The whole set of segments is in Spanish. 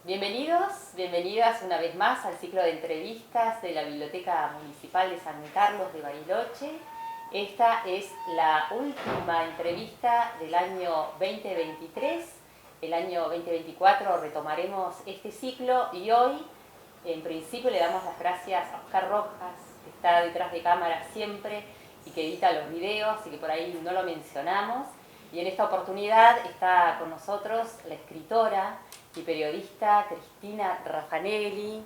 Bienvenidos, bienvenidas una vez más al ciclo de entrevistas de la Biblioteca Municipal de San Carlos de Bariloche. Esta es la última entrevista del año 2023. El año 2024 retomaremos este ciclo y hoy, en principio, le damos las gracias a Oscar Rojas, que está detrás de cámara siempre y que edita los videos y que por ahí no lo mencionamos. Y en esta oportunidad está con nosotros la escritora y periodista Cristina Raffanelli.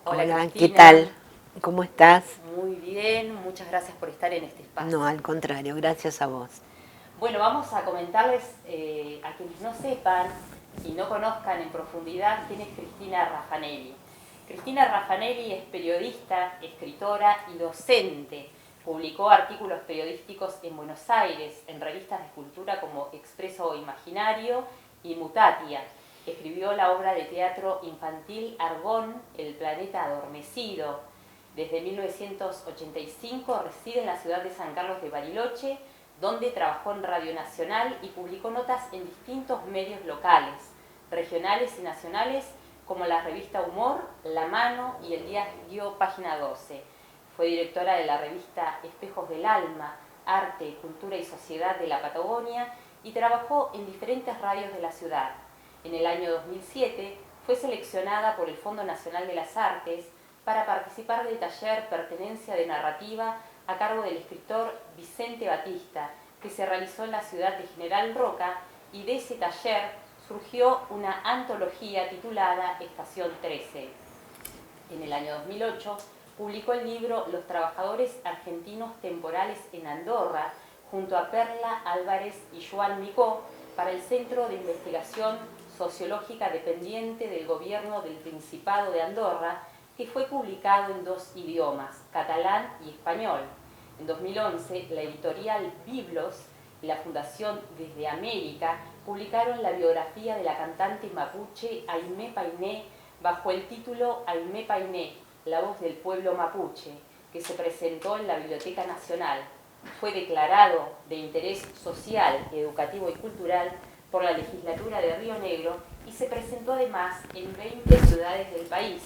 Hola, Cristina. ¿qué tal? ¿Cómo estás? Muy bien, muchas gracias por estar en este espacio. No, al contrario, gracias a vos. Bueno, vamos a comentarles a quienes no sepan y no conozcan en profundidad quién es Cristina Raffanelli. Cristina Raffanelli es periodista, escritora y docente. Publicó artículos periodísticos en Buenos Aires, en revistas de cultura como Expreso Imaginario y Mutatia. Escribió la obra de teatro infantil Argón, El planeta adormecido. Desde 1985 reside en la ciudad de San Carlos de Bariloche, donde trabajó en Radio Nacional y publicó notas en distintos medios locales, regionales y nacionales, como la revista Humor, La Mano y el diario Página 12. Fue directora de la revista Espejos del Alma, Arte, Cultura y Sociedad de la Patagonia y trabajó en diferentes radios de la ciudad. En el año 2007 fue seleccionada por el Fondo Nacional de las Artes para participar del taller Pertenencia de Narrativa a cargo del escritor Vicente Batista, que se realizó en la ciudad de General Roca, y de ese taller surgió una antología titulada Estación 13. En el año 2008 publicó el libro Los trabajadores argentinos temporales en Andorra, junto a Perla Álvarez y Joan Micó, para el Centro de Investigación Sociológica dependiente del Gobierno del Principado de Andorra, que fue publicado en dos idiomas, catalán y español. En 2011, la editorial Biblos y la Fundación Desde América publicaron la biografía de la cantante mapuche Aimé Painé bajo el título Aimé Painé, la voz del pueblo mapuche, que se presentó en la Biblioteca Nacional. Fue declarado de interés social, educativo y cultural por la legislatura de Río Negro y se presentó además en 20 ciudades del país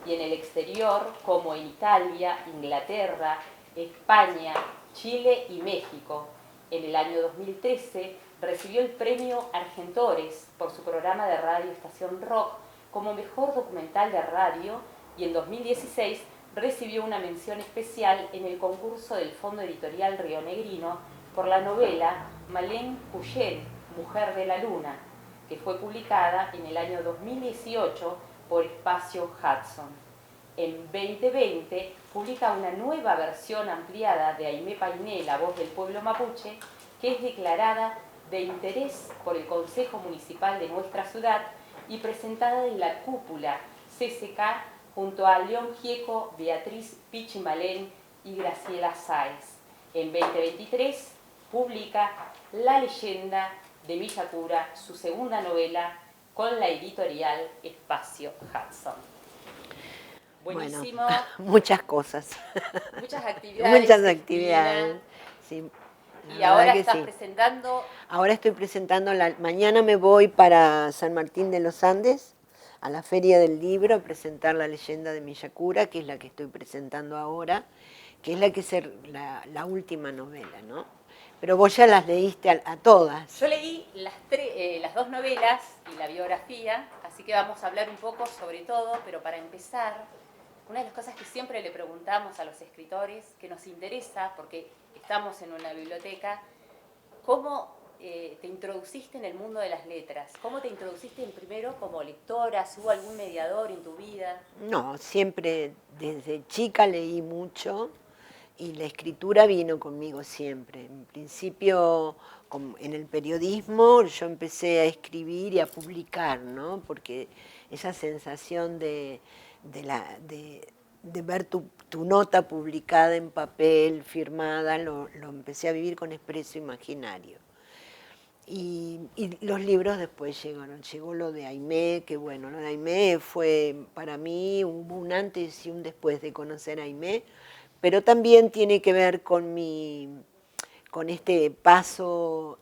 y en el exterior, como en Italia, Inglaterra, España, Chile y México. En el año 2013 recibió el premio Argentores por su programa de radio Estación Rock como mejor documental de radio, y en 2016 recibió una mención especial en el concurso del Fondo Editorial Rionegrino por la novela Malén Cuyel, Mujer de la Luna, que fue publicada en el año 2018 por Espacio Hudson. En 2020 publica una nueva versión ampliada de Aimé Painé, la voz del pueblo mapuche, que es declarada de interés por el Consejo Municipal de nuestra ciudad y presentada en la cúpula CCK junto a León Gieco, Beatriz Pichimalén y Graciela Sáez. En 2023 publica La leyenda de Villacura, su segunda novela, con la editorial Espacio Hudson. Buenísimo. Bueno, muchas cosas. Muchas actividades. Muchas actividades. Sí, y ahora estás presentando. Ahora estoy presentando, mañana me voy para San Martín de los Andes, a la Feria del Libro, a presentar La leyenda de Villacura, que es la que estoy presentando ahora, que es la última novela, ¿no? Pero vos ya las leíste a todas. Yo leí las dos novelas y la biografía, así que vamos a hablar un poco sobre todo, pero para empezar, una de las cosas que siempre le preguntamos a los escritores, que nos interesa, porque estamos en una biblioteca, ¿cómo te introduciste en el mundo de las letras? ¿Cómo te introduciste primero como lectora? ¿Hubo algún mediador en tu vida? No, siempre desde chica leí mucho y la escritura vino conmigo siempre. En principio, en el periodismo, yo empecé a escribir y a publicar, ¿no? Porque esa sensación de ver tu nota publicada en papel, firmada, lo empecé a vivir con Expreso Imaginario. Y los libros después llegaron, llegó lo de Aimé, que bueno, lo de Aimé fue para mí un antes y un después de conocer a Aimé, pero también tiene que ver con este paso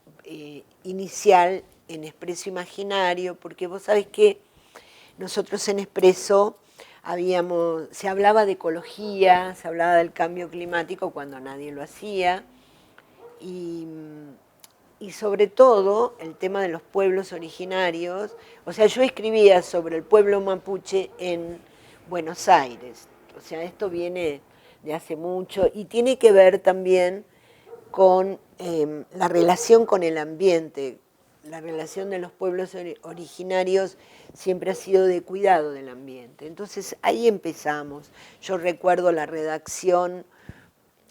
inicial en Expreso Imaginario, porque vos sabés que nosotros en Expreso se hablaba de ecología, se hablaba del cambio climático cuando nadie lo hacía, y, y sobre todo el tema de los pueblos originarios. O sea, yo escribía sobre el pueblo mapuche en Buenos Aires, o sea, esto viene de hace mucho y tiene que ver también con la relación con el ambiente. La relación de los pueblos originarios siempre ha sido de cuidado del ambiente. Entonces ahí empezamos. Yo recuerdo la redacción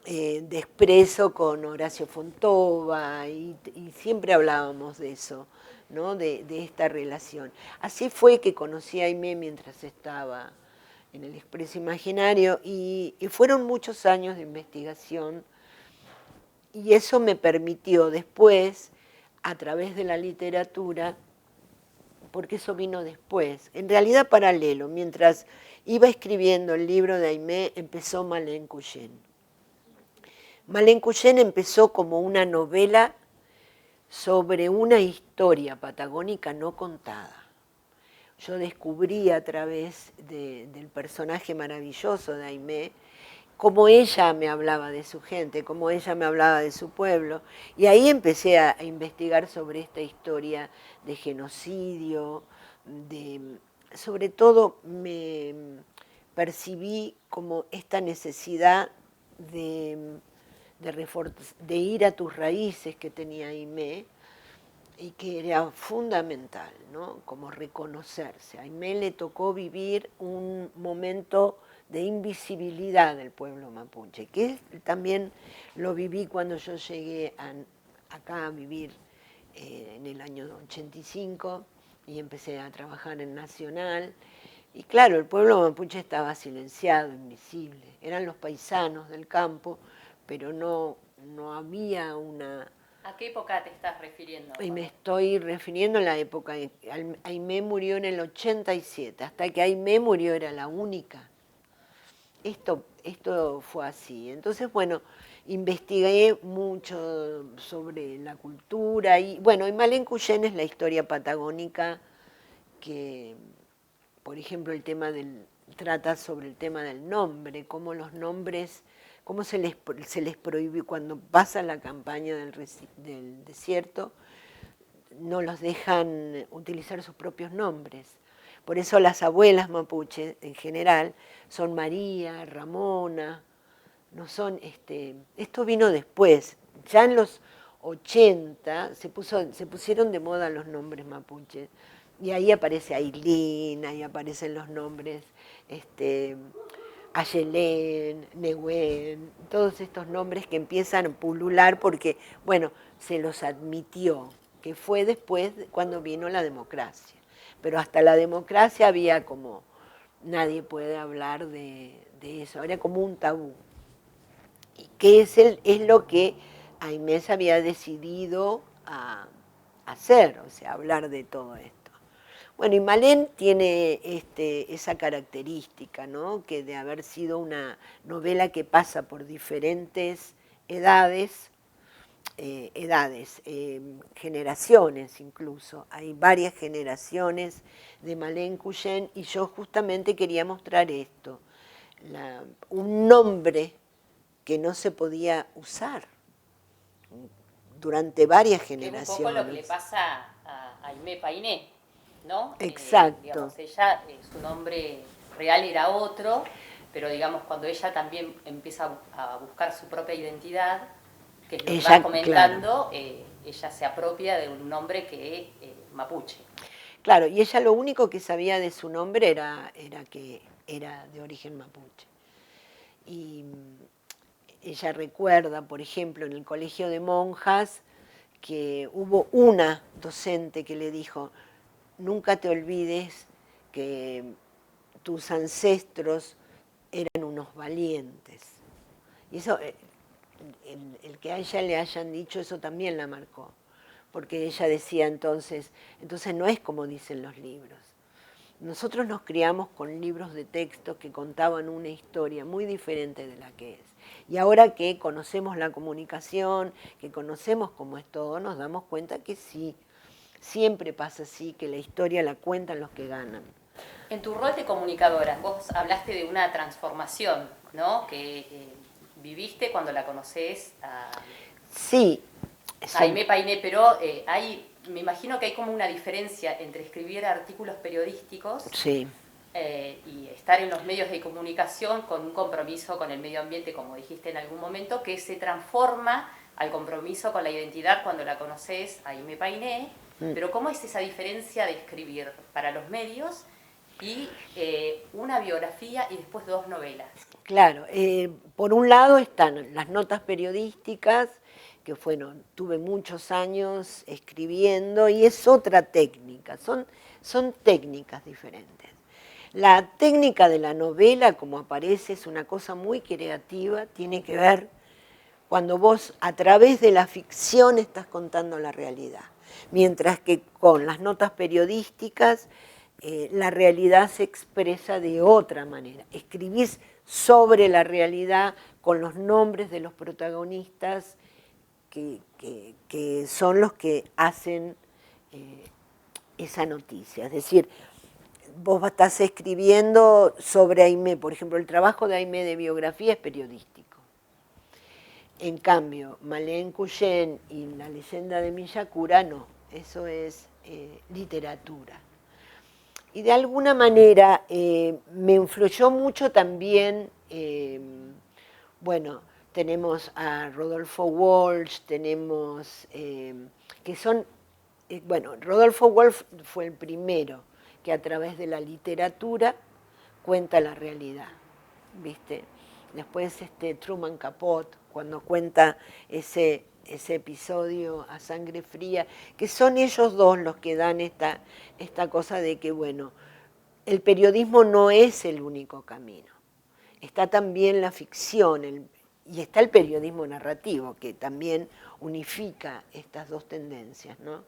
de Expreso con Horacio Fontova y siempre hablábamos de eso, ¿no? De esta relación. Así fue que conocí a Aimé mientras estaba en el Expreso Imaginario y fueron muchos años de investigación y eso me permitió después, a través de la literatura, porque eso vino después, en realidad paralelo, mientras iba escribiendo el libro de Aimé, empezó Malén Cuyén. Malén Cuyén empezó como una novela sobre una historia patagónica no contada. Yo descubrí a través del personaje maravilloso de Aimé cómo ella me hablaba de su gente, cómo ella me hablaba de su pueblo, y ahí empecé a investigar sobre esta historia de genocidio, sobre todo me percibí como esta necesidad de ir a tus raíces que tenía Aimé, y que era fundamental, ¿no? Como reconocerse. A Aimé le tocó vivir un momento de invisibilidad del pueblo mapuche, que también lo viví cuando yo llegué acá a vivir en el año 85 y empecé a trabajar en Nacional. Y claro, el pueblo mapuche estaba silenciado, invisible. Eran los paisanos del campo, pero no había una... ¿A qué época te estás refiriendo? Y me estoy refiriendo a la época, Aimé murió en el 87, hasta que Aimé murió era la única. Esto fue así. Entonces, bueno, investigué mucho sobre la cultura y, bueno, y Malén Cuyén es la historia patagónica que, por ejemplo, trata sobre el tema del nombre, cómo los nombres, cómo se les prohíbe cuando pasa la campaña del desierto, no los dejan utilizar sus propios nombres. Por eso las abuelas mapuche, en general, son María, Ramona, no son, esto vino después. Ya en los 80 se pusieron de moda los nombres mapuches. Y ahí aparece Ailín, ahí aparecen los nombres, Ayelén, Nehuen, todos estos nombres que empiezan a pulular porque, bueno, se los admitió, que fue después cuando vino la democracia. Pero hasta la democracia había como, nadie puede hablar de eso, era como un tabú. Y que es lo que Aimé había decidido a hacer, o sea, hablar de todo esto. Bueno, y Malén tiene esa característica, ¿no? Que de haber sido una novela que pasa por diferentes edades, generaciones incluso. Hay varias generaciones de Malén Cuyén y yo justamente quería mostrar esto, un nombre que no se podía usar durante varias generaciones. Que es un poco lo que le pasa a Aimé Painé, ¿no? Exacto. Digamos, ella, su nombre real era otro, pero digamos, cuando ella también empieza a buscar su propia identidad, que es lo que vas comentando, claro. Ella se apropia de un nombre que es mapuche. Claro, y ella lo único que sabía de su nombre era que era de origen mapuche. Y ella recuerda, por ejemplo, en el colegio de monjas, que hubo una docente que le dijo, nunca te olvides que tus ancestros eran unos valientes. Y eso, el que a ella le hayan dicho eso también la marcó, porque ella decía entonces no es como dicen los libros. Nosotros nos criamos con libros de texto que contaban una historia muy diferente de la que es. Y ahora que conocemos la comunicación, que conocemos cómo es todo, nos damos cuenta que sí, siempre pasa así, que la historia la cuentan los que ganan. En tu rol de comunicadora, vos hablaste de una transformación, ¿no? Que viviste cuando la conocés Sí. a Aimé Painé, pero me imagino que hay como una diferencia entre escribir artículos periodísticos Sí. Y estar en los medios de comunicación con un compromiso con el medio ambiente, como dijiste en algún momento, que se transforma al compromiso con la identidad cuando la conoces a Aimé Painé. Pero ¿cómo es esa diferencia de escribir para los medios y una biografía y después 2 novelas? Claro, por un lado están las notas periodísticas, que tuve muchos años escribiendo y es otra técnica, son técnicas diferentes. La técnica de la novela, como aparece, es una cosa muy creativa, tiene que ver cuando vos a través de la ficción estás contando la realidad, mientras que con las notas periodísticas la realidad se expresa de otra manera. Escribís sobre la realidad con los nombres de los protagonistas que son los que hacen esa noticia. Es decir, vos estás escribiendo sobre Aimé, por ejemplo, el trabajo de Aimé de biografía es periodístico. En cambio, Malén Cuyén y la leyenda de Miyakura no, eso es literatura. Y de alguna manera me influyó mucho también, bueno, tenemos a Rodolfo Walsh, tenemos, que son, bueno, Rodolfo Walsh fue el primero que a través de la literatura cuenta la realidad, ¿viste? Después Truman Capote, cuando cuenta ese episodio a sangre fría, que son ellos dos los que dan esta cosa de que, bueno, el periodismo no es el único camino. Está también la ficción y está el periodismo narrativo, que también unifica estas dos tendencias, ¿no?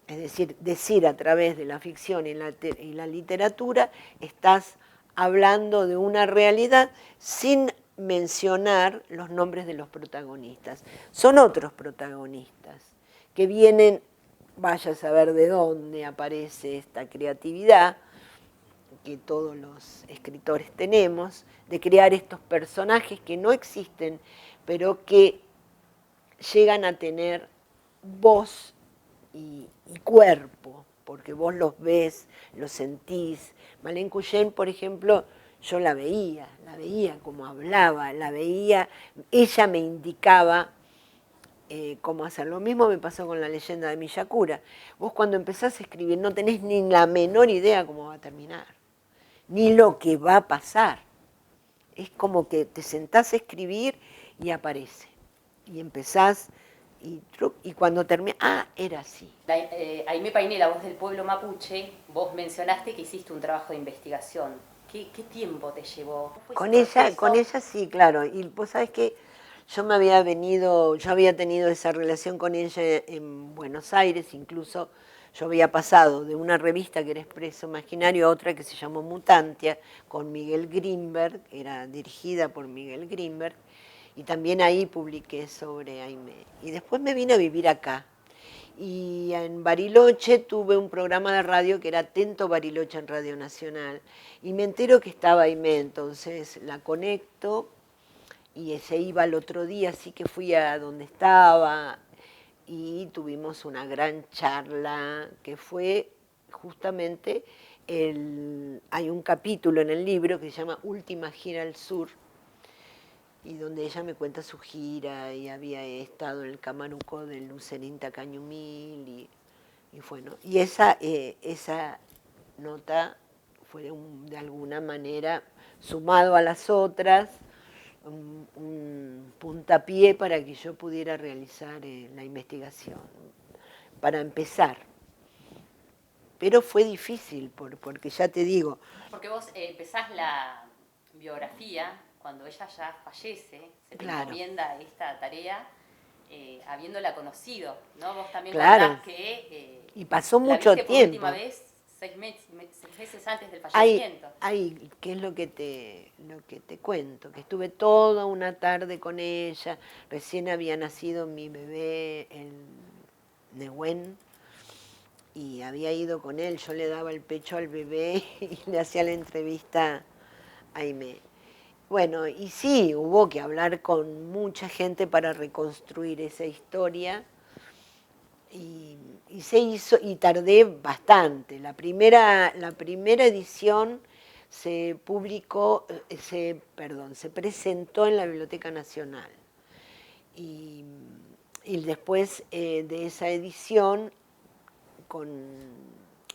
Es decir a través de la ficción y la literatura, estás hablando de una realidad sin mencionar los nombres de los protagonistas. Son otros protagonistas que vienen, vaya a saber de dónde aparece esta creatividad que todos los escritores tenemos, de crear estos personajes que no existen, pero que llegan a tener voz y cuerpo, porque vos los ves, los sentís. Malén Cuyén, por ejemplo, yo la veía como hablaba, la veía, ella me indicaba cómo hacer. Lo mismo me pasó con la leyenda de Miyakura. Vos cuando empezás a escribir no tenés ni la menor idea cómo va a terminar, ni lo que va a pasar. Es como que te sentás a escribir y aparece. Y empezás, y cuando termina, era así. Aimé Painé, la voz del pueblo mapuche, vos mencionaste que hiciste un trabajo de investigación. ¿Qué tiempo te llevó? Con ella sí, claro. Y vos sabés que yo había tenido esa relación con ella en Buenos Aires, incluso yo había pasado de una revista que era Expreso Imaginario a otra que se llamó Mutantia, con Miguel Grimberg, era dirigida por Miguel Grimberg, y también ahí publiqué sobre Aimé. Y después me vine a vivir acá. Y en Bariloche tuve un programa de radio que era Atento Bariloche en Radio Nacional. Y me entero que estaba Aimé, entonces la conecto y se iba al otro día, así que fui a donde estaba y tuvimos una gran charla que fue justamente, hay un capítulo en el libro que se llama Última gira al sur, y donde ella me cuenta su gira y había estado en el Camaruco del Lucerín Tacañumil y bueno, y esa nota fue de alguna manera, sumado a las otras, un puntapié para que yo pudiera realizar la investigación, para empezar. Pero fue difícil, porque ya te digo... Porque vos empezás la biografía cuando ella ya fallece, se te encomienda esta tarea, habiéndola conocido, ¿no? Vos también contás que y pasó mucho la viste tiempo. por última vez 6 meses antes del fallecimiento. ¿Qué es lo que te cuento? Que estuve toda una tarde con ella, recién había nacido mi bebé en Nehuen, y había ido con él, yo le daba el pecho al bebé y le hacía la entrevista a Aimé. Bueno, y sí, hubo que hablar con mucha gente para reconstruir esa historia y se hizo, y tardé bastante. La primera edición se publicó, se presentó en la Biblioteca Nacional. Y, y después de esa edición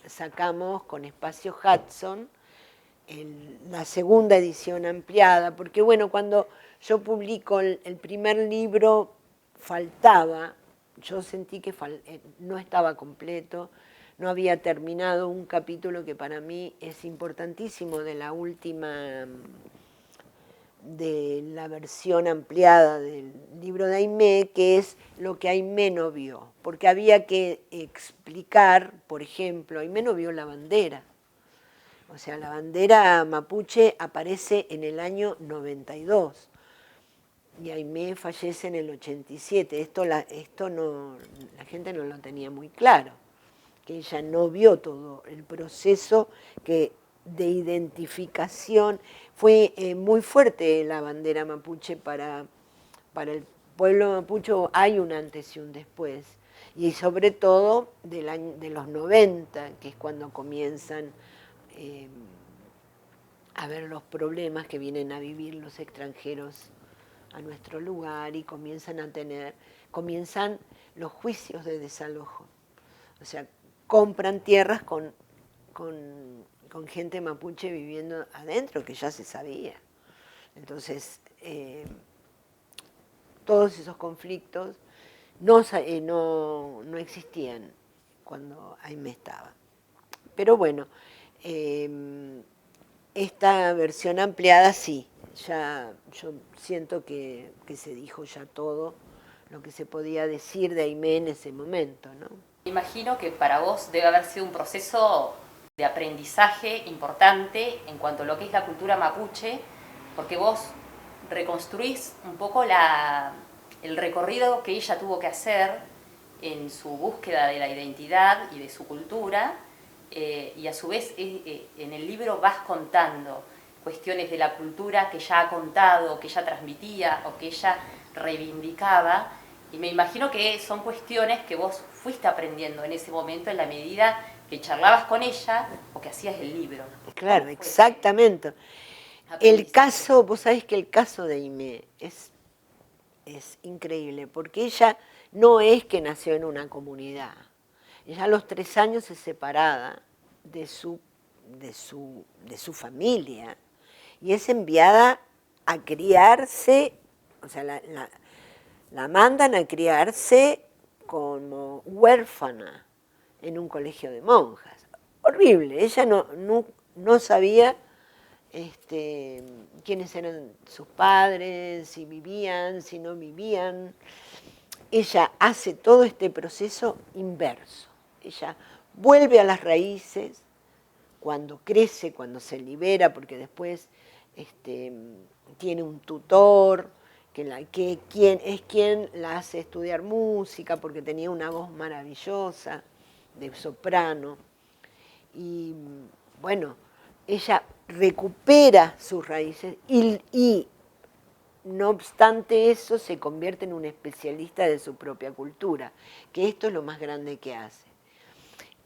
sacamos con Espacio Hudson la segunda edición ampliada, porque bueno, cuando yo publico el primer libro faltaba, yo sentí que no estaba completo, no había terminado un capítulo que para mí es importantísimo de la última, de la versión ampliada del libro de Aimé, que es lo que Aimé no vio, porque había que explicar, por ejemplo, Aimé no vio la bandera. O sea, la bandera mapuche aparece en el año 92 y Aimé fallece en el 87. Esto la gente no lo tenía muy claro, que ella no vio todo el proceso de identificación. Fue muy fuerte la bandera mapuche para el pueblo mapuche, hay un antes y un después. Y sobre todo de los 90, que es cuando comienzan a ver los problemas que vienen a vivir los extranjeros a nuestro lugar y comienzan los juicios de desalojo. O sea, compran tierras con gente mapuche viviendo adentro, que ya se sabía. Entonces, todos esos conflictos no existían cuando Aimé estaba. Pero bueno, esta versión ampliada sí, ya yo siento que se dijo ya todo lo que se podía decir de Aimé en ese momento, ¿no? Imagino que para vos debe haber sido un proceso de aprendizaje importante en cuanto a lo que es la cultura mapuche, porque vos reconstruís un poco el recorrido que ella tuvo que hacer en su búsqueda de la identidad y de su cultura, y a su vez en el libro vas contando cuestiones de la cultura que ella ha contado, que ella transmitía o que ella reivindicaba, y me imagino que son cuestiones que vos fuiste aprendiendo en ese momento en la medida que charlabas con ella o que hacías el libro. Claro, exactamente. El caso, vos sabés que el caso de Aimé es increíble, porque ella no es que nació en una comunidad. Ella a los 3 años es separada de su familia y es enviada a criarse, o sea, la mandan a criarse como huérfana en un colegio de monjas. Horrible, ella no sabía quiénes eran sus padres, si vivían, si no vivían. Ella hace todo este proceso inverso. Ella vuelve a las raíces cuando crece, cuando se libera, porque después tiene un tutor quien la hace estudiar música, porque tenía una voz maravillosa de soprano. Y bueno, ella recupera sus raíces y no obstante eso se convierte en un especialista de su propia cultura, que esto es lo más grande que hace.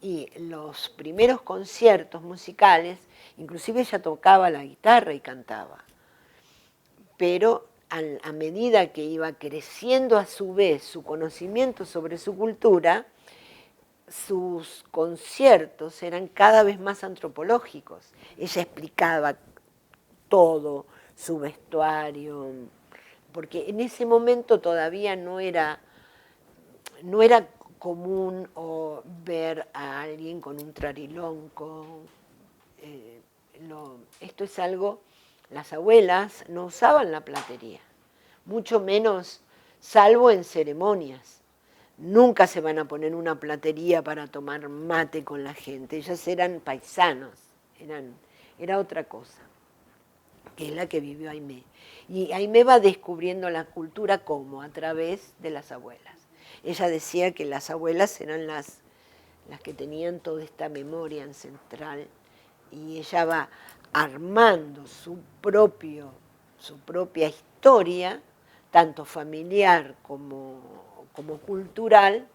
Y los primeros conciertos musicales, inclusive ella tocaba la guitarra y cantaba, pero a medida que iba creciendo a su vez su conocimiento sobre su cultura, sus conciertos eran cada vez más antropológicos. Ella explicaba todo, su vestuario, porque en ese momento todavía no era común ver a alguien con un trarilonco. Esto es algo, las abuelas no usaban la platería, mucho menos, salvo en ceremonias. Nunca se van a poner una platería para tomar mate con la gente. Ellas eran paisanos, era otra cosa, que es la que vivió Aimé. Y Aimé va descubriendo la cultura como a través de las abuelas. Ella decía que las abuelas eran las las que tenían toda esta memoria ancestral, y ella va armando su propia historia, tanto familiar como cultural,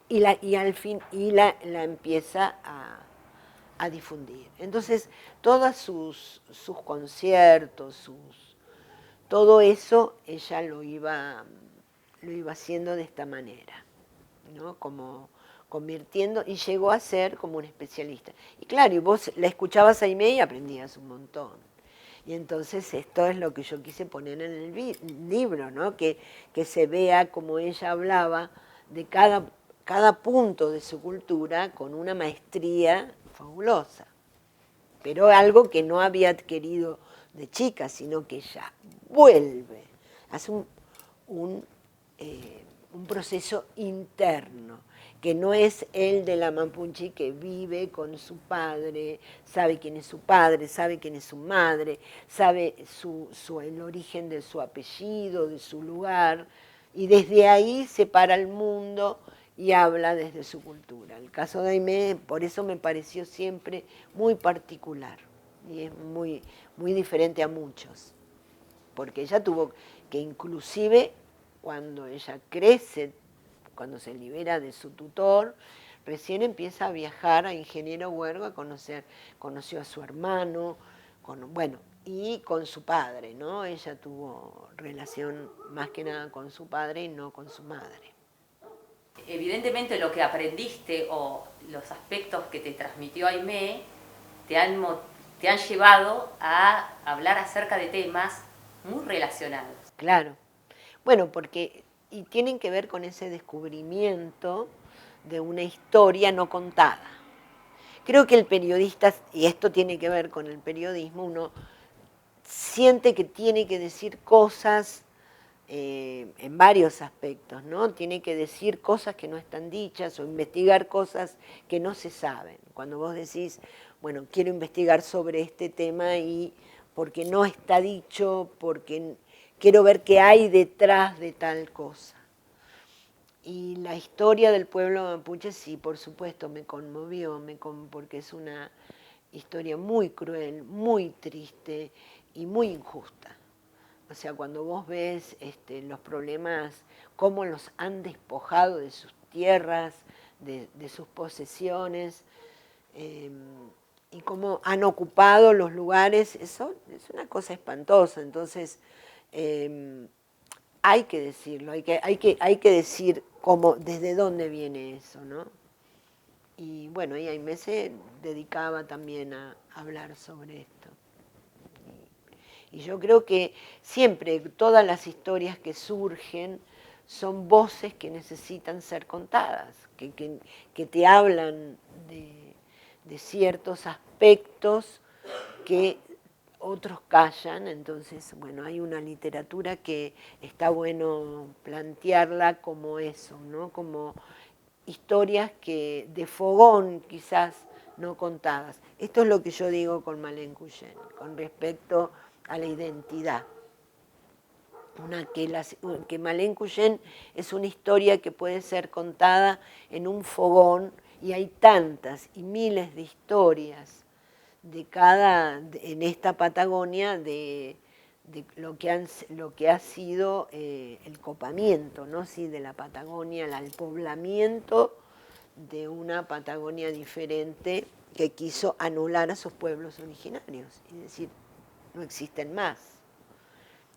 y al fin la empieza a difundir. Entonces, todos sus conciertos, todo eso, ella lo iba haciendo de esta manera, ¿no? Como convirtiendo, y llegó a ser como un especialista. Y claro, y vos la escuchabas a Aimee y aprendías un montón. Y entonces esto es lo que yo quise poner en el libro, ¿no? Que se vea como ella hablaba de cada punto de su cultura con una maestría fabulosa. Pero algo que no había adquirido de chica, sino que ella vuelve, hace un proceso interno, que no es el de la Mapuche que vive con su padre, sabe quién es su padre, sabe quién es su madre, sabe el origen de su apellido, de su lugar, y desde ahí se para el mundo y habla desde su cultura. El caso de Aimee, por eso me pareció siempre muy particular, y es muy, muy diferente a muchos, porque ella tuvo que, inclusive cuando ella crece, cuando se libera de su tutor, recién empieza a viajar a Ingeniero Huergo, conoció a su hermano, y con su padre, ¿no? Ella tuvo relación más que nada con su padre y no con su madre. Evidentemente lo que aprendiste o los aspectos que te transmitió Aimee te han llevado a hablar acerca de temas muy relacionados. Claro. Bueno, y tienen que ver con ese descubrimiento de una historia no contada. Creo que el periodista, y esto tiene que ver con el periodismo, uno siente que tiene que decir cosas en varios aspectos, ¿no? Tiene que decir cosas que no están dichas o investigar cosas que no se saben. Cuando vos decís, bueno, quiero investigar sobre este tema y porque no está dicho, porque quiero ver qué hay detrás de tal cosa. Y la historia del pueblo mapuche, sí, por supuesto, me conmovió, porque es una historia muy cruel, muy triste y muy injusta. O sea, cuando vos ves los problemas, cómo los han despojado de sus tierras, de sus posesiones, y cómo han ocupado los lugares, eso es una cosa espantosa. Entonces, hay que decirlo, hay que decir desde dónde viene eso, ¿no? Y bueno, y Aimee se dedicaba también a hablar sobre esto. Y yo creo que siempre todas las historias que surgen son voces que necesitan ser contadas, que te hablan de ciertos aspectos que otros callan. Entonces, bueno, hay una literatura que está bueno plantearla como eso, ¿no? Como historias de fogón quizás no contadas. Esto es lo que yo digo con Malén Cuyén, con respecto a la identidad. Que Malén Cuyén es una historia que puede ser contada en un fogón, y hay tantas y miles de historias en esta Patagonia de lo que ha sido el copamiento, ¿no? Sí, de la Patagonia, el poblamiento de una Patagonia diferente que quiso anular a sus pueblos originarios y decir, no existen más.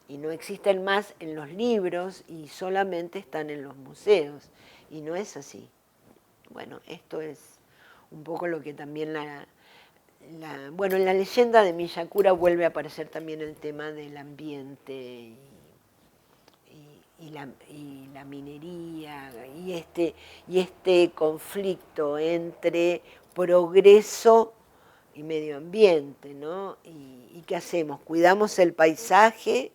Y no existen más en los libros y solamente están en los museos. Y no es así. Bueno, esto es un poco lo que también bueno, en la leyenda de Miyakura vuelve a aparecer también el tema del ambiente y la minería y este conflicto entre progreso y medio ambiente, ¿no? ¿Y qué hacemos? ¿Cuidamos el paisaje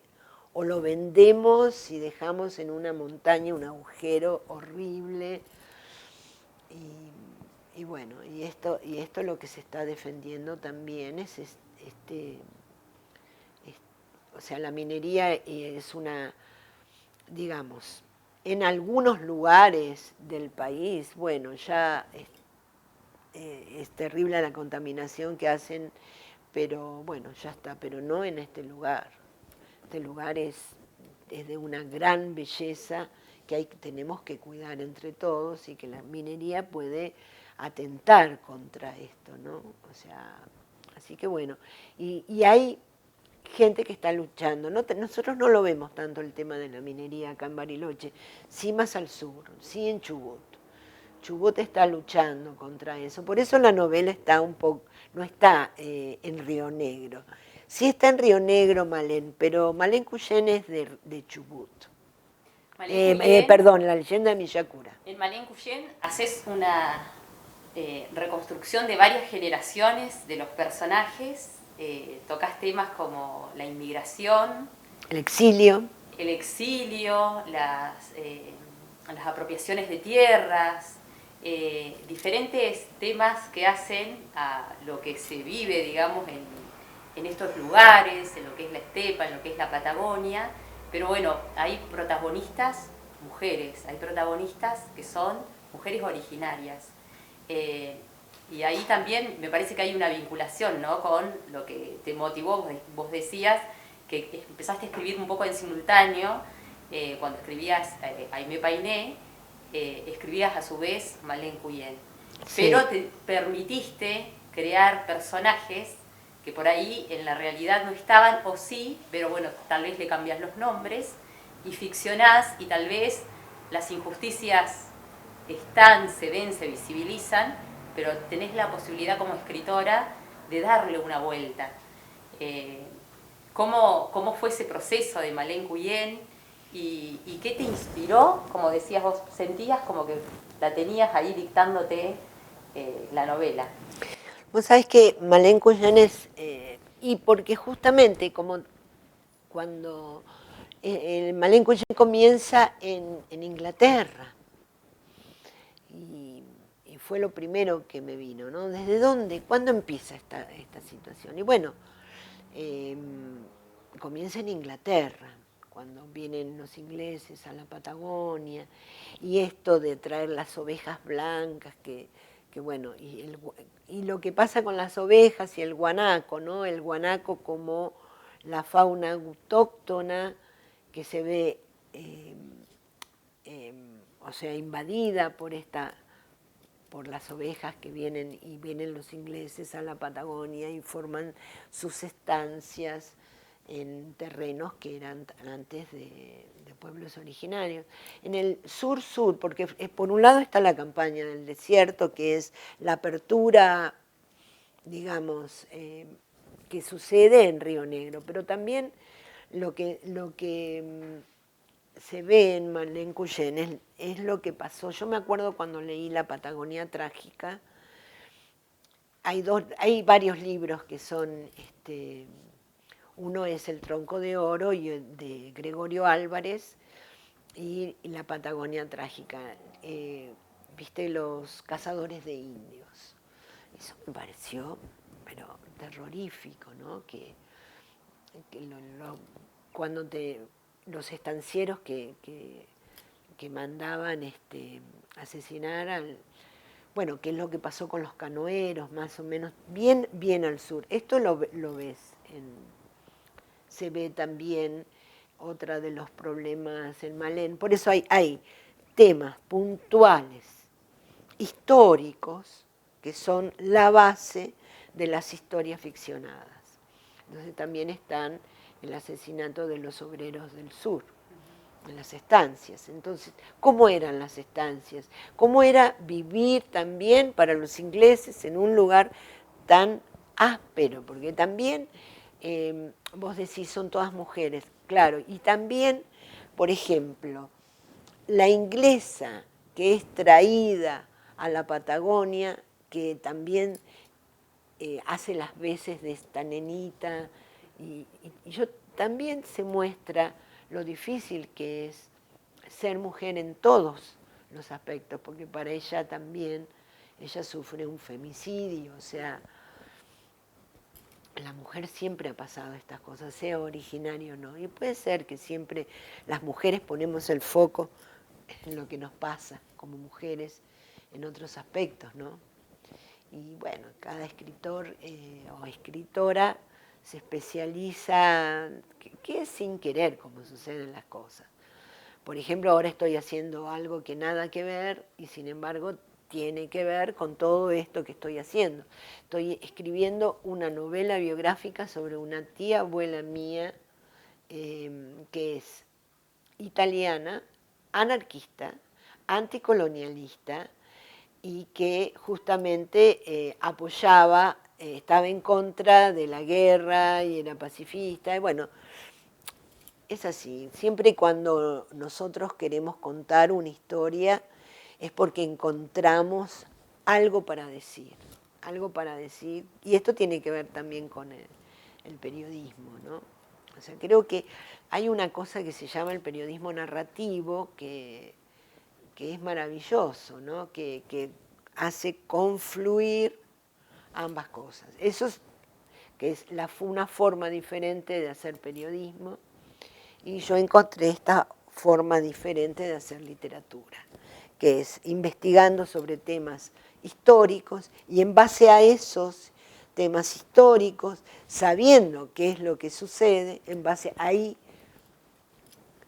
o lo vendemos y dejamos en una montaña un agujero horrible? Y bueno, y esto lo que se está defendiendo también es o sea, la minería es una, digamos, en algunos lugares del país, bueno, ya es terrible la contaminación que hacen, pero bueno, ya está, pero no en este lugar. Este lugar es de una gran belleza que tenemos que cuidar entre todos y que la minería puede atentar contra esto, ¿no? O sea, así que bueno, y hay gente que está luchando. Nosotros no lo vemos tanto el tema de la minería acá en Bariloche, sí más al sur, sí en Chubut. Chubut está luchando contra eso. Por eso la novela está no está en Río Negro. Sí está en Río Negro Malén, pero Malén Cuyén es de Chubut. Perdón, la leyenda de Miyakura. En Malén Cuyén haces una reconstrucción de varias generaciones de los personajes. Tocas temas como la inmigración, el exilio, las apropiaciones de tierras, diferentes temas que hacen a lo que se vive, digamos, en estos lugares, en lo que es la estepa, en lo que es la Patagonia. Pero bueno, hay protagonistas mujeres, hay protagonistas que son mujeres originarias. Y ahí también me parece que hay una vinculación, ¿no?, con lo que te motivó. Vos decías que empezaste a escribir un poco en simultáneo, cuando escribías Aimé Painé, escribías a su vez Malén Cuyén. Sí. Pero te permitiste crear personajes que por ahí en la realidad no estaban, o sí, pero bueno, tal vez le cambias los nombres y ficcionás, y tal vez las injusticias se ven, se visibilizan, pero tenés la posibilidad como escritora de darle una vuelta. ¿Cómo fue ese proceso de Malén Cuyén y qué te inspiró? Como decías vos, sentías como que la tenías ahí dictándote la novela. Vos sabés que Malén Cuyén es, y porque justamente como cuando el Malén Cuyén comienza en Inglaterra, y fue lo primero que me vino, ¿no? ¿Desde dónde? ¿Cuándo empieza esta situación? Y bueno, comienza en Inglaterra, cuando vienen los ingleses a la Patagonia, y esto de traer las ovejas blancas, que bueno, y lo que pasa con las ovejas y el guanaco, ¿no? El guanaco como la fauna autóctona que se ve, o sea, invadida por las ovejas que vienen los ingleses a la Patagonia y forman sus estancias en terrenos que eran antes de pueblos originarios. En el sur-sur, porque por un lado está la campaña del desierto, que es la apertura, digamos, que sucede en Río Negro, pero también lo que se ve en Malén Cuyén es lo que pasó. Yo me acuerdo cuando leí La Patagonia Trágica, hay varios libros que son, uno es El Tronco de Oro de Gregorio Álvarez y La Patagonia Trágica, viste, Los Cazadores de Indios. Eso me pareció, pero terrorífico, ¿no? Cuando los estancieros que mandaban asesinar bueno, qué es lo que pasó con los canoeros, más o menos, bien al sur. Esto lo ves, se ve también otra de los problemas en Malén. Por eso hay temas puntuales, históricos, que son la base de las historias ficcionadas. Entonces también están el asesinato de los obreros del sur, en las estancias. Entonces, ¿cómo eran las estancias? ¿Cómo era vivir también para los ingleses en un lugar tan áspero? Porque también, vos decís, son todas mujeres, claro, y también, por ejemplo, la inglesa que es traída a la Patagonia, que también hace las veces de esta nenita, y también se muestra lo difícil que es ser mujer en todos los aspectos, porque para ella también, ella sufre un femicidio, o sea, la mujer siempre ha pasado estas cosas, sea originario o no, y puede ser que siempre las mujeres ponemos el foco en lo que nos pasa como mujeres en otros aspectos, ¿no? y bueno, cada escritor o escritora se especializa, que es sin querer como suceden las cosas. Por ejemplo, ahora estoy haciendo algo que nada que ver y sin embargo tiene que ver con todo esto que estoy haciendo. Estoy escribiendo una novela biográfica sobre una tía abuela mía que es italiana, anarquista, anticolonialista y que justamente apoyaba, estaba en contra de la guerra y era pacifista. Y bueno, es así, siempre y cuando nosotros queremos contar una historia es porque encontramos algo para decir, y esto tiene que ver también con el periodismo, ¿no? O sea, creo que hay una cosa que se llama el periodismo narrativo que es maravilloso, ¿no? Que hace confluir ambas cosas. Eso es, que es una forma diferente de hacer periodismo, y yo encontré esta forma diferente de hacer literatura, que es investigando sobre temas históricos y en base a esos temas históricos, sabiendo qué es lo que sucede, en base a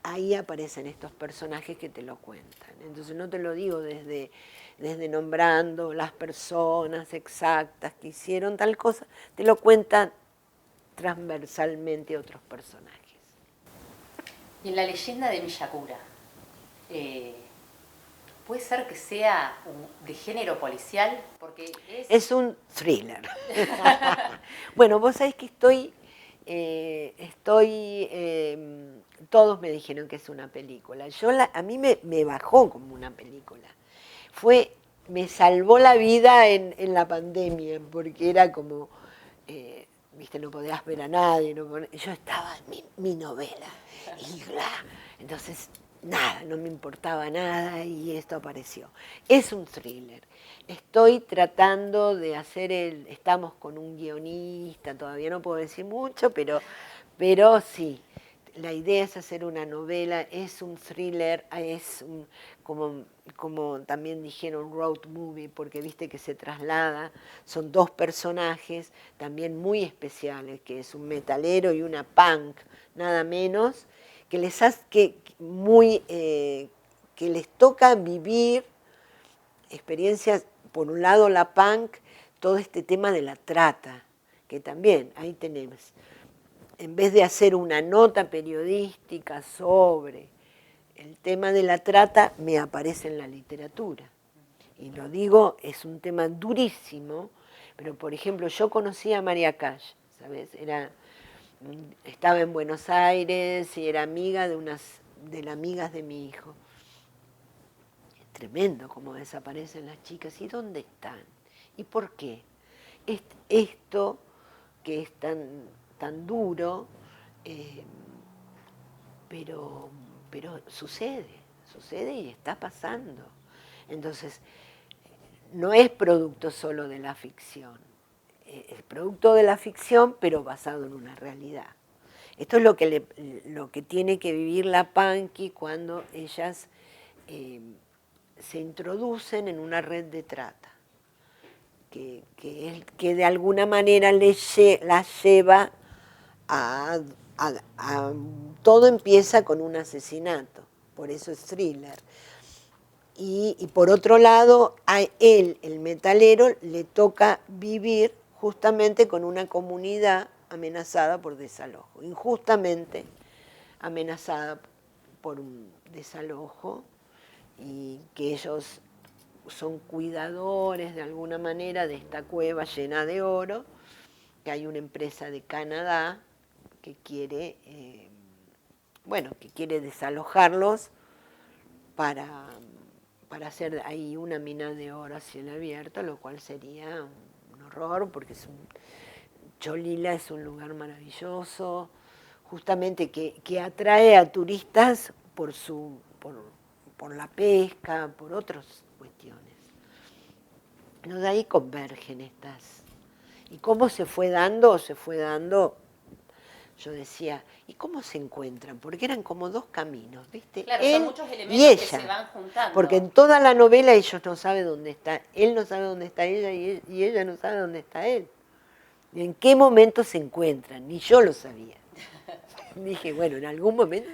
ahí aparecen estos personajes que te lo cuentan. Entonces no te lo digo desde nombrando las personas exactas que hicieron tal cosa, te lo cuentan transversalmente otros personajes. Y en la leyenda de Miyakura, ¿puede ser que sea de género policial? Porque es un thriller. Bueno, vos sabés que todos me dijeron que es una película. A mí me bajó como una película. Me salvó la vida en la pandemia, porque era como, viste, no podías ver a nadie. Yo estaba en mi novela. Y entonces, nada, no me importaba nada y esto apareció. Es un thriller. Estoy tratando de estamos con un guionista, todavía no puedo decir mucho, pero sí, la idea es hacer una novela, es un thriller, como también dijeron, road movie, porque viste que se traslada, son dos personajes también muy especiales, que es un metalero y una punk, nada menos, que les toca vivir experiencias, por un lado la punk, todo este tema de la trata, que también ahí tenemos, en vez de hacer una nota periodística sobre el tema de la trata, me aparece en la literatura. Y lo digo, es un tema durísimo, pero por ejemplo, yo conocí a María Cash, ¿sabes? Estaba en Buenos Aires y era amiga de las amigas de mi hijo. Tremendo cómo desaparecen las chicas. ¿Y dónde están? ¿Y por qué? Esto que es tan duro, pero sucede y está pasando. Entonces, no es producto solo de la ficción, es producto de la ficción, pero basado en una realidad. Esto es lo que tiene que vivir la punky cuando ellas se introducen en una red de trata, que de alguna manera las lleva a todo empieza con un asesinato, por eso es thriller. Y por otro lado, a él, el metalero, le toca vivir justamente con una comunidad amenazada por desalojo, injustamente amenazada por un desalojo, y que ellos son cuidadores de alguna manera de esta cueva llena de oro, que hay una empresa de Canadá que quiere, que quiere desalojarlos para hacer ahí una mina de oro a cielo abierto, lo cual sería un horror, porque Cholila es un lugar maravilloso, justamente que atrae a turistas por la pesca, por otras cuestiones. De ahí convergen estas. ¿Y cómo se fue dando? Se fue dando yo decía, ¿y cómo se encuentran? Porque eran como dos caminos, ¿viste? Claro, Él son muchos y elementos ella. que se van juntando. Porque en toda la novela ellos no saben dónde está, él no sabe dónde está ella y ella no sabe dónde está él. ¿En qué momento se encuentran? Ni yo lo sabía. Dije, bueno, en algún momento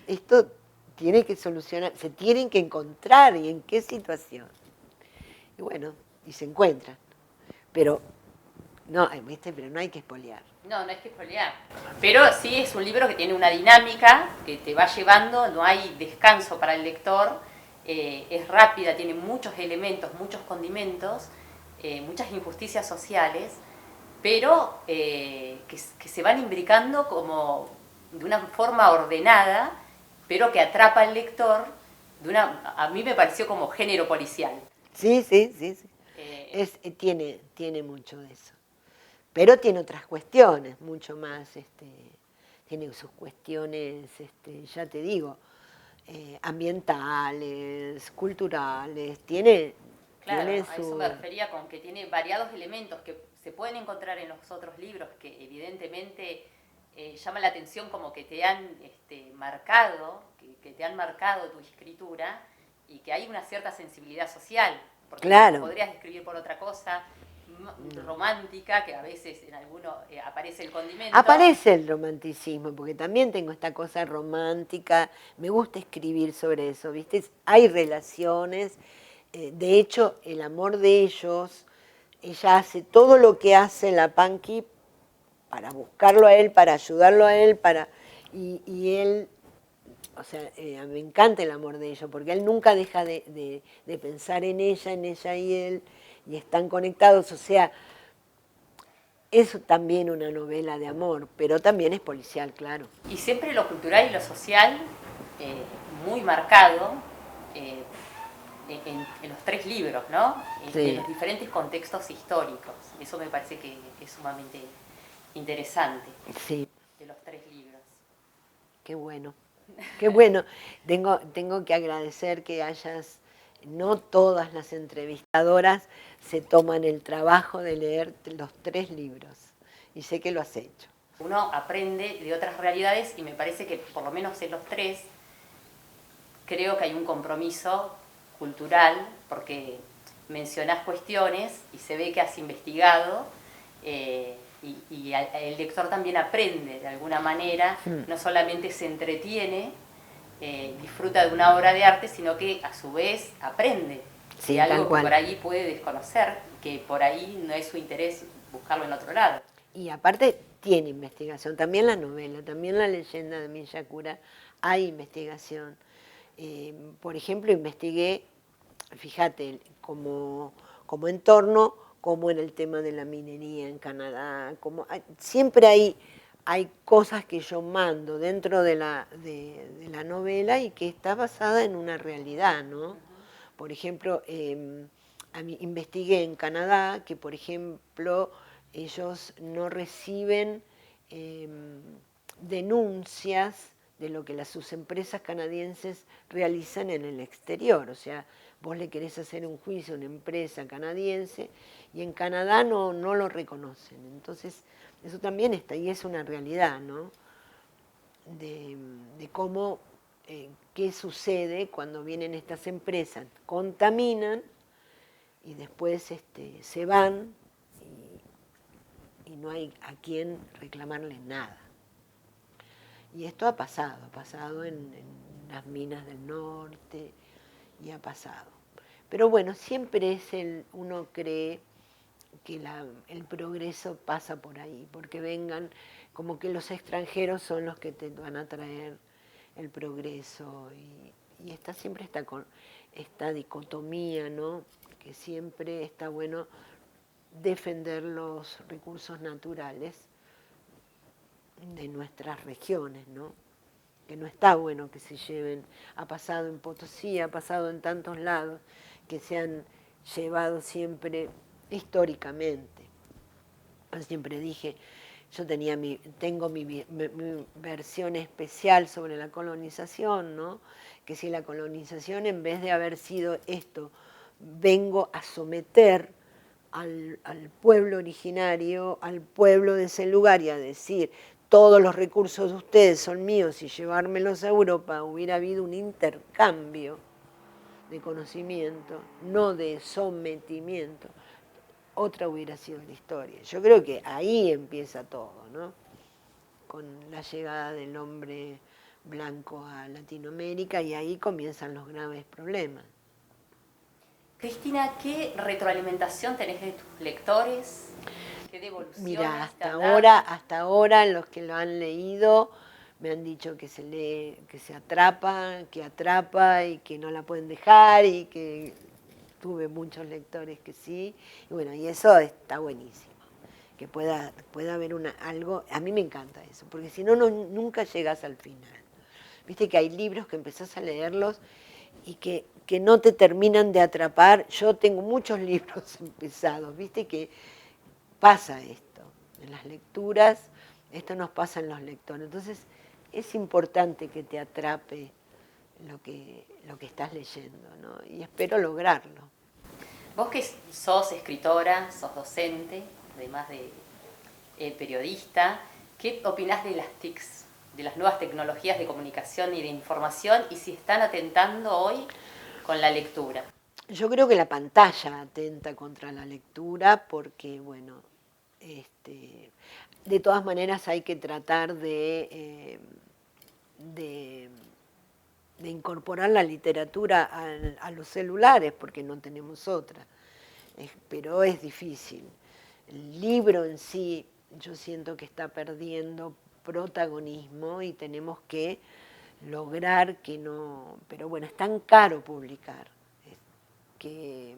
esto tiene que solucionar, se tienen que encontrar y en qué situación. Y bueno, y se encuentran. Pero no, ¿viste? Pero no hay que espolear. No, no hay que spoilear. Pero sí es un libro que tiene una dinámica que te va llevando, no hay descanso para el lector, es rápida, tiene muchos elementos, muchos condimentos, muchas injusticias sociales, pero que se van imbricando como de una forma ordenada, pero que atrapa al lector a mí me pareció como género policial. Sí, sí, sí, sí. Tiene mucho de eso. Pero tiene otras cuestiones, mucho más, tiene sus cuestiones, ya te digo, ambientales, culturales, Claro, tiene a eso su... me refería con que tiene variados elementos que se pueden encontrar en los otros libros que evidentemente llama la atención como que te han marcado, que te han marcado tu escritura y que hay una cierta sensibilidad social, porque Claro. lo podrías describir por otra cosa, romántica, que a veces en alguno aparece el condimento. Aparece el romanticismo, porque también tengo esta cosa romántica, me gusta escribir sobre eso, ¿viste? Hay relaciones, de hecho, el amor de ellos, ella hace todo lo que hace la Panky para buscarlo a él, para ayudarlo a él, y él, o sea, me encanta el amor de ellos, porque él nunca deja de pensar en ella y él, y están conectados, o sea, es también una novela de amor, pero también es policial, claro. Y siempre lo cultural y lo social muy marcado en los tres libros, ¿no? Sí. En los diferentes contextos históricos. Eso me parece que es sumamente interesante. Sí. De los tres libros. Qué bueno. Qué bueno. Tengo que agradecer que hayas... No todas las entrevistadoras se toman el trabajo de leer los tres libros. Y sé que lo has hecho. Uno aprende de otras realidades y me parece que por lo menos en los tres creo que hay un compromiso cultural porque mencionás cuestiones y se ve que has investigado y el lector también aprende de alguna manera, no solamente se entretiene, disfruta de una obra de arte, sino que a su vez aprende de algo que por ahí puede desconocer, que por ahí no es su interés buscarlo en otro lado. Y aparte tiene investigación, también la novela, también la leyenda de Miyakura, hay investigación. Por ejemplo, investigué, fíjate, como entorno, como en el tema de la minería en Canadá, siempre hay cosas que yo mando dentro de la novela y que está basada en una realidad, ¿no? Por ejemplo, investigué en Canadá que, por ejemplo, ellos no reciben denuncias de lo que sus empresas canadienses realizan en el exterior. O sea, vos le querés hacer un juicio a una empresa canadiense y en Canadá no lo reconocen. Entonces, eso también está, y es una realidad, ¿no? De cómo, qué sucede cuando vienen estas empresas, contaminan y después se van y no hay a quien reclamarles nada. Y esto ha pasado en las minas del norte y ha pasado. Pero bueno, siempre uno cree que el progreso pasa por ahí, porque vengan, como que los extranjeros son los que te van a traer el progreso y siempre está con esta dicotomía, ¿no? Que siempre está bueno defender los recursos naturales de nuestras regiones, ¿no? Que no está bueno que se lleven, ha pasado en Potosí, ha pasado en tantos lados, que se han llevado siempre históricamente. Yo siempre dije, yo tengo mi versión especial sobre la colonización, ¿no? Que si la colonización, en vez de haber sido esto, vengo a someter al pueblo originario, al pueblo de ese lugar y a decir, todos los recursos de ustedes son míos y llevármelos a Europa, hubiera habido un intercambio de conocimiento, no de sometimiento, otra hubiera sido la historia. Yo creo que ahí empieza todo, ¿no? Con la llegada del hombre blanco a Latinoamérica, y ahí comienzan los graves problemas. Cristina, ¿qué retroalimentación tenés de tus lectores? ¿Qué devoluciones? Mira, hasta ahora los que lo han leído me han dicho que se lee, que se atrapa, que atrapa y que no la pueden dejar, y que tuve muchos lectores que sí, y bueno, y eso está buenísimo, que pueda haber algo, a mí me encanta eso, porque si no, nunca llegas al final. Viste que hay libros que empezás a leerlos y que no te terminan de atrapar. Yo tengo muchos libros empezados, viste que pasa esto, en las lecturas, esto nos pasa en los lectores, entonces es importante que te atrape lo que estás leyendo, ¿no? Y espero lograrlo. Vos que sos escritora, sos docente, además de periodista, ¿qué opinás de las TICs, de las nuevas tecnologías de comunicación y de información, y si están atentando hoy con la lectura? Yo creo que la pantalla atenta contra la lectura porque, bueno, de todas maneras hay que tratar de incorporar la literatura a los celulares, porque no tenemos otra. Pero es difícil. El libro en sí, yo siento que está perdiendo protagonismo y tenemos que lograr que no... Pero bueno, es tan caro publicar, que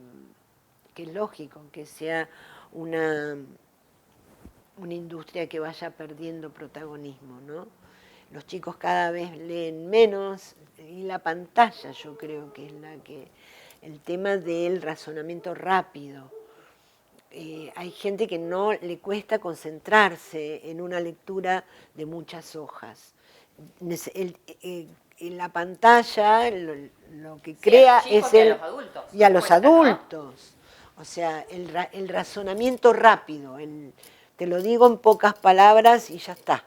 es lógico que sea una industria que vaya perdiendo protagonismo, ¿no? Los chicos cada vez leen menos, y la pantalla yo creo que es el tema del razonamiento rápido. Hay gente que no le cuesta concentrarse en una lectura de muchas hojas. La pantalla lo que crea es el... Y a los adultos. ¿No? O sea, el razonamiento rápido, te lo digo en pocas palabras y ya está.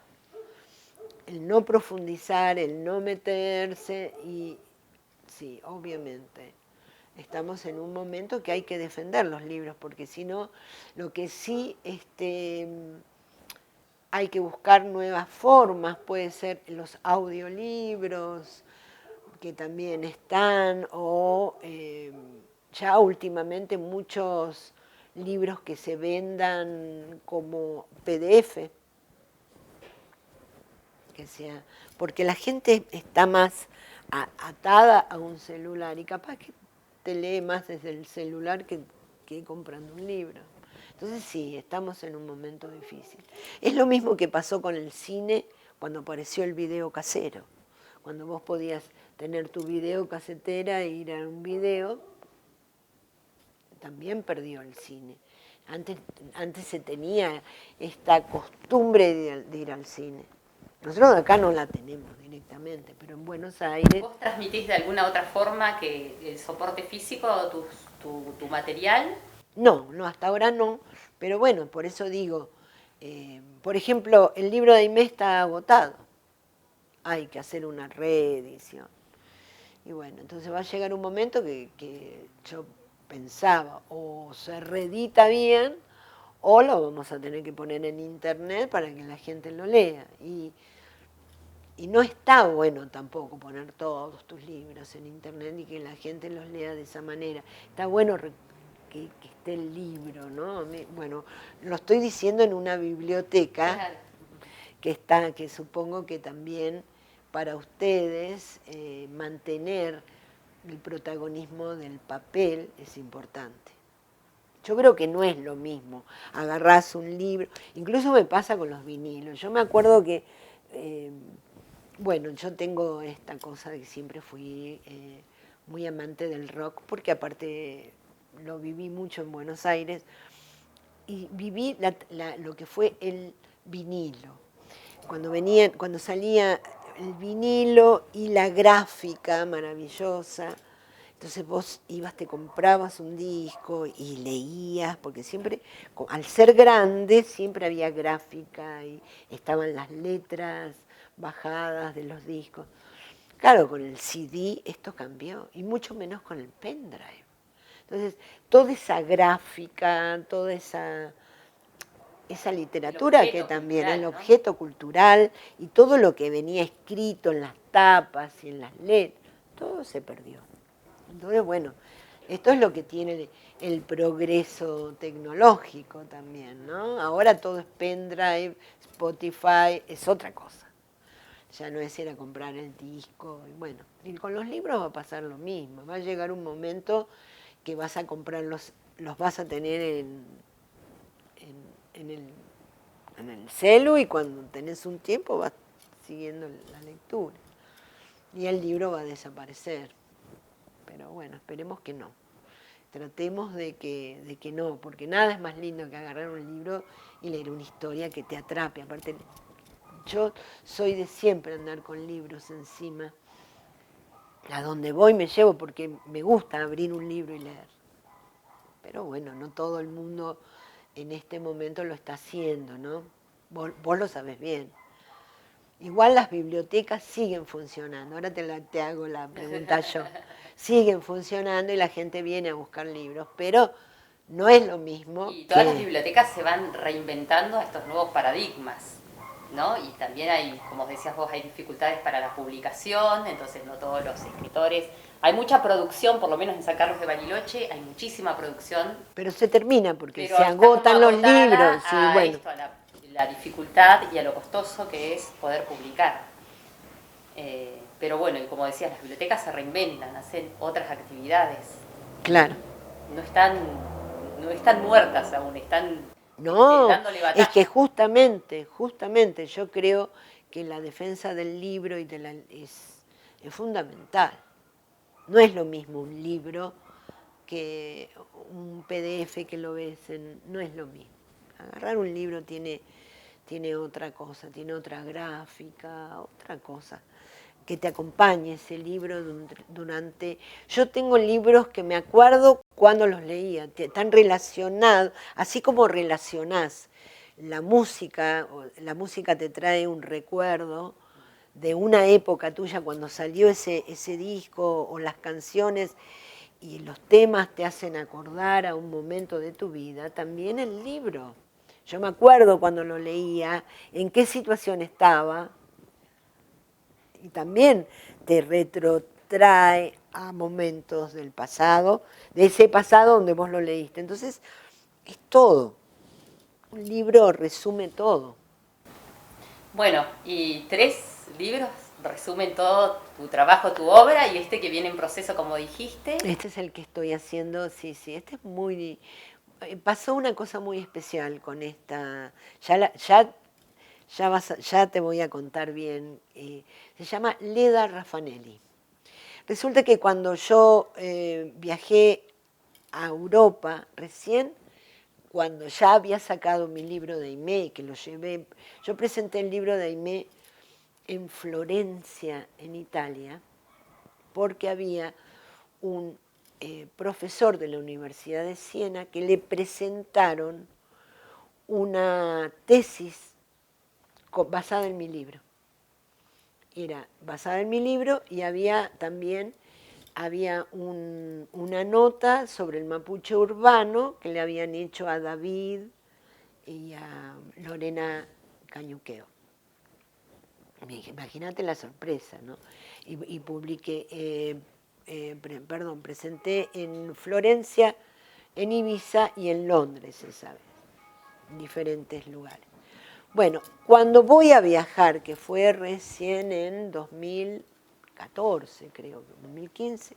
El no profundizar, el no meterse, y sí, obviamente. Estamos en un momento que hay que defender los libros, porque si no, lo que sí hay que buscar nuevas formas, puede ser los audiolibros, que también están, o ya últimamente muchos libros que se vendan como PDF, que sea, porque la gente está más atada a un celular y capaz que te lee más desde el celular que comprando un libro. Entonces sí, estamos en un momento difícil. Es lo mismo que pasó con el cine cuando apareció el video casero. Cuando vos podías tener tu video casetera e ir a un video, también perdió el cine. Antes se tenía esta costumbre de ir al cine. Nosotros acá no la tenemos directamente, pero en Buenos Aires... ¿Vos transmitís de alguna otra forma que el soporte físico tu material? No, hasta ahora no, pero bueno, por eso digo, por ejemplo, el libro de Aimé está agotado, hay que hacer una reedición. Y bueno, entonces va a llegar un momento que yo pensaba, o se reedita bien, o lo vamos a tener que poner en internet para que la gente lo lea. Y no está bueno tampoco poner todos tus libros en internet y que la gente los lea de esa manera. Está bueno que esté el libro, ¿no? Bueno, lo estoy diciendo en una biblioteca que supongo que también para ustedes mantener el protagonismo del papel es importante. Yo creo que no es lo mismo, agarrás un libro, incluso me pasa con los vinilos. Yo me acuerdo que, bueno, yo tengo esta cosa de que siempre fui muy amante del rock, porque aparte lo viví mucho en Buenos Aires, y viví lo que fue el vinilo. Cuando salía el vinilo y la gráfica maravillosa, Entonces vos ibas, te comprabas un disco y leías, porque siempre, al ser grande, siempre había gráfica y estaban las letras bajadas de los discos. Claro, con el CD esto cambió, y mucho menos con el pendrive. Entonces, toda esa gráfica, toda esa literatura que también, el objeto cultural y todo lo que venía escrito en las tapas y en las letras, todo se perdió. Entonces, bueno, esto es lo que tiene el progreso tecnológico también, ¿no? Ahora todo es pendrive, Spotify, es otra cosa. Ya no es ir a comprar el disco. Y bueno, y con los libros va a pasar lo mismo. Va a llegar un momento que vas a comprarlos, los vas a tener en el celu, y cuando tenés un tiempo vas siguiendo la lectura. Y el libro va a desaparecer. Pero bueno, esperemos que no. Tratemos de que no, porque nada es más lindo que agarrar un libro y leer una historia que te atrape. Aparte, yo soy de siempre andar con libros encima. A donde voy me llevo porque me gusta abrir un libro y leer. Pero bueno, no todo el mundo en este momento lo está haciendo, ¿no? Vos lo sabés bien. Igual las bibliotecas siguen funcionando. Ahora te hago la pregunta yo. Siguen funcionando y la gente viene a buscar libros, pero no es lo mismo. Y todas las bibliotecas se van reinventando a estos nuevos paradigmas, ¿no? Y también hay, como decías vos, hay dificultades para la publicación, entonces no todos los escritores. Hay mucha producción, por lo menos en San Carlos de Bariloche, hay muchísima producción. Pero se termina porque se agotan los libros. Sí, bueno. Esto, a la dificultad y a lo costoso que es poder publicar. Pero bueno, y como decías, las bibliotecas se reinventan, hacen otras actividades. Claro. No están muertas aún, están dándole batalla. Es que justamente yo creo que la defensa del libro y es fundamental. No es lo mismo un libro que un PDF que lo ves no es lo mismo. Agarrar un libro tiene otra cosa, tiene otra gráfica, otra cosa que te acompañe ese libro durante... Yo tengo libros que me acuerdo cuando los leía, están relacionados, así como relacionás la música te trae un recuerdo de una época tuya cuando salió ese disco, o las canciones y los temas te hacen acordar a un momento de tu vida, también el libro. Yo me acuerdo cuando lo leía, en qué situación estaba, y también te retrotrae a momentos del pasado, de ese pasado donde vos lo leíste. Entonces, es todo. Un libro resume todo. Bueno, y 3 libros resumen todo tu trabajo, tu obra, y este que viene en proceso, como dijiste. Este es el que estoy haciendo, sí, este es muy... Pasó una cosa muy especial con esta... Ya te voy a contar bien. Se llama Leda Raffanelli. Resulta que cuando yo viajé a Europa recién, cuando ya había sacado mi libro de Aimé, que lo llevé, yo presenté el libro de Aimé en Florencia, en Italia, porque había un profesor de la Universidad de Siena que le presentaron una tesis basada en mi libro. Era basada en mi libro y había también una nota sobre el mapuche urbano que le habían hecho a David y a Lorena Cañuqueo. Imagínate la sorpresa, ¿no? Y publiqué, presenté en Florencia, en Ibiza y en Londres esa vez, en diferentes lugares. Bueno, cuando voy a viajar, que fue recién en 2014, creo, 2015,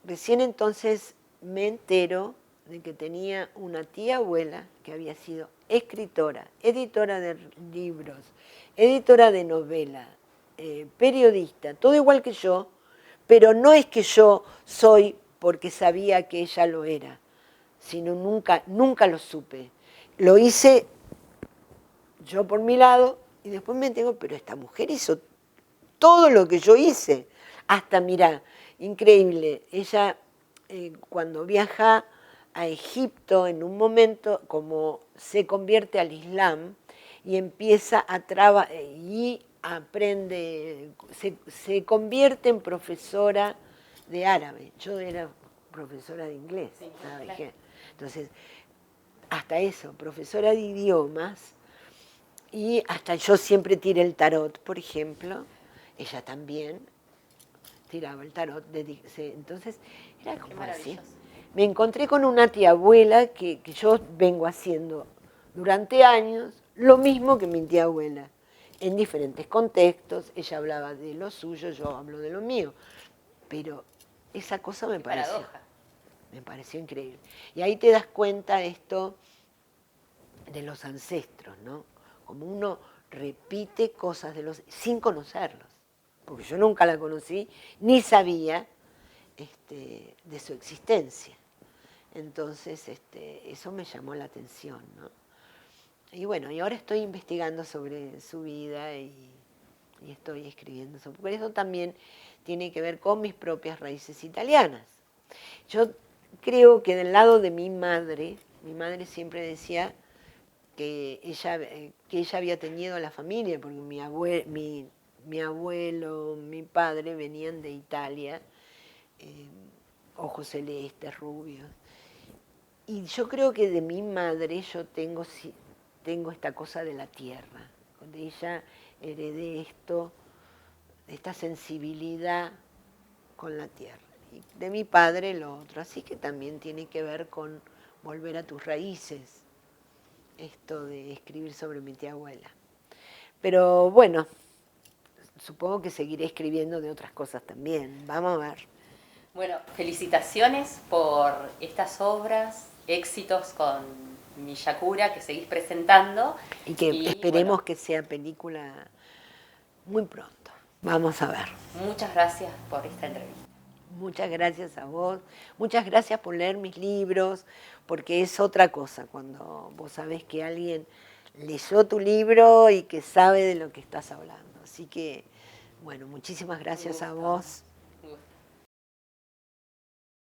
recién entonces me entero de que tenía una tía abuela que había sido escritora, editora de libros, editora de novela, periodista, todo igual que yo, pero no es que yo soy porque sabía que ella lo era, sino nunca lo supe. Lo hice yo por mi lado, y después me entero, pero esta mujer hizo todo lo que yo hice. Hasta, mirá, increíble. Ella cuando viaja a Egipto en un momento, como se convierte al Islam y empieza a trabajar y aprende, se convierte en profesora de árabe. Yo era profesora de inglés, Sí, ¿sabes claro. qué? Entonces, hasta eso, profesora de idiomas, y hasta yo siempre tiré el tarot, por ejemplo, ella también tiraba el tarot, entonces era Qué como así. maravilloso. Me encontré con una tía abuela que yo vengo haciendo durante años lo mismo que mi tía abuela, en diferentes contextos. Ella hablaba de lo suyo, yo hablo de lo mío, pero esa cosa Qué paradoja. me pareció increíble. Y ahí te das cuenta esto de los ancestros, ¿no? Como uno repite cosas sin conocerlos, porque yo nunca la conocí, ni sabía de su existencia. Entonces, eso me llamó la atención, ¿no? Y bueno, y ahora estoy investigando sobre su vida y estoy escribiendo sobre. Por eso también tiene que ver con mis propias raíces italianas. Yo creo que del lado de mi madre siempre decía que ella había tenido la familia, porque mi abuelo, mi padre venían de Italia, ojos celestes, rubios. Y yo creo que de mi madre yo tengo esta cosa de la tierra. De ella heredé esta sensibilidad con la tierra. Y de mi padre lo otro. Así que también tiene que ver con volver a tus raíces, esto de escribir sobre mi tía abuela. Pero bueno, supongo que seguiré escribiendo de otras cosas también. Vamos a ver. Bueno, felicitaciones por estas obras, éxitos con Miyakura que seguís presentando. Y que Y bueno, esperemos que sea película muy pronto. Vamos a ver. muchas gracias por esta entrevista. Muchas gracias a vos. Muchas gracias por leer mis libros, porque es otra cosa cuando vos sabés que alguien leyó tu libro y que sabe de lo que estás hablando. Así que, bueno, muchísimas gracias a vos.